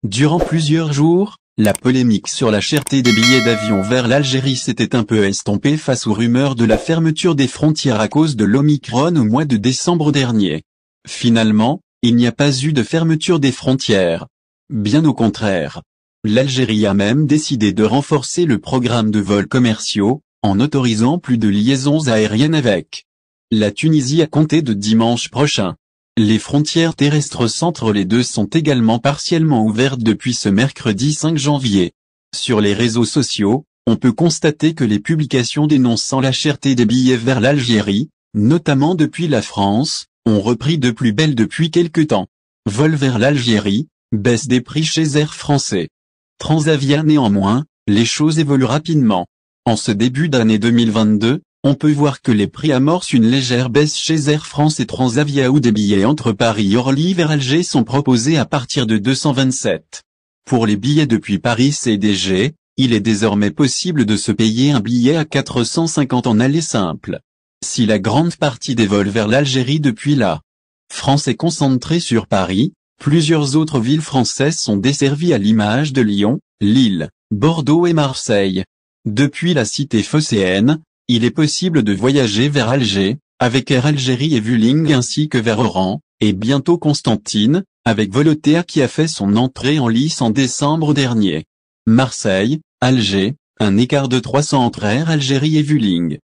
Durant plusieurs jours, la polémique sur la cherté des billets d'avion vers l'Algérie s'était un peu estompée face aux rumeurs de la fermeture des frontières à cause de l'Omicron au mois de décembre dernier. Finalement, il n'y a pas eu de fermeture des frontières. Bien au contraire. L'Algérie a même décidé de renforcer le programme de vols commerciaux, en autorisant plus de liaisons aériennes avec la Tunisie à compter de dimanche prochain. Les frontières terrestres entre les deux sont également partiellement ouvertes depuis ce mercredi 5 janvier. Sur les réseaux sociaux, on peut constater que les publications dénonçant la cherté des billets vers l'Algérie, notamment depuis la France, ont repris de plus belle depuis quelque temps. Vol vers l'Algérie, baisse des prix chez Air Français. Transavia néanmoins, les choses évoluent rapidement. En ce début d'année 2022, on peut voir que les prix amorcent une légère baisse chez Air France et Transavia où des billets entre Paris et Orly vers Alger sont proposés à partir de 227. Pour les billets depuis Paris CDG, il est désormais possible de se payer un billet à 450 en aller simple. Si la grande partie des vols vers l'Algérie depuis la France est concentrée sur Paris, plusieurs autres villes françaises sont desservies à l'image de Lyon, Lille, Bordeaux et Marseille. Depuis la cité phocéenne, il est possible de voyager vers Alger, avec Air Algérie et Vueling ainsi que vers Oran, et bientôt Constantine, avec Volotea qui a fait son entrée en lice en décembre dernier. Marseille, Alger, un écart de 300 entre Air Algérie et Vueling.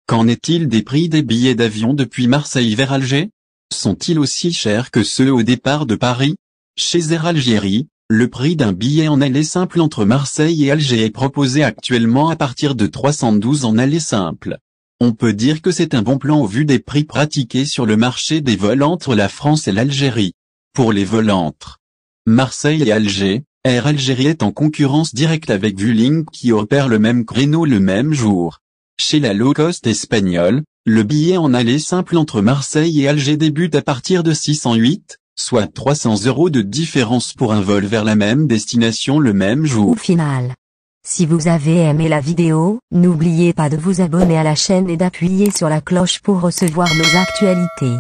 Qu'en est-il des prix des billets d'avion depuis Marseille vers Alger? Sont-ils aussi chers que ceux au départ de Paris? Chez Air Algérie, le prix d'un billet en aller simple entre Marseille et Alger est proposé actuellement à partir de 312 en aller simple. On peut dire que c'est un bon plan au vu des prix pratiqués sur le marché des vols entre la France et l'Algérie. Pour les vols entre Marseille et Alger, Air Algérie est en concurrence directe avec Vueling qui opère le même créneau le même jour. Chez la low-cost espagnole, le billet en aller simple entre Marseille et Alger débute à partir de 608, soit 300 € de différence pour un vol vers la même destination le même jour. Au final, si vous avez aimé la vidéo, n'oubliez pas de vous abonner à la chaîne et d'appuyer sur la cloche pour recevoir nos actualités.